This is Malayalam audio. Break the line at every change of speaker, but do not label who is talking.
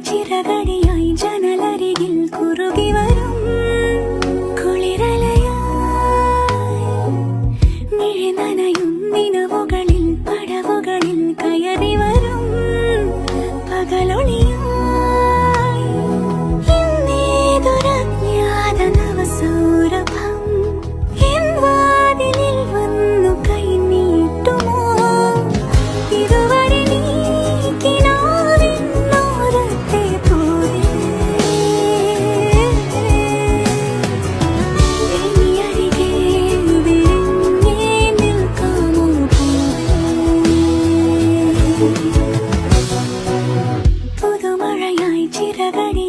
ചിറകടിയായി ജനലരികിൽ കുറുകി വരും കുളിരലയായി മിഴി നനയും നിലവുകളിൽ പടവുകളിൽ കയറി വരും പകലൊളിയായി ഇന്നേതൊരജ്ഞാത നവസൗരഭം എൻ വാതിലിൽ വന്നു കൈ നീട്ടുമോ ഇതുവരെ നീ കിനാവിന്നോരത്തെ പോലെ ഇനി അരികെ വിരിഞ്ഞേ നിൽക്കാമോ പുതുമഴയായി ചിറകടി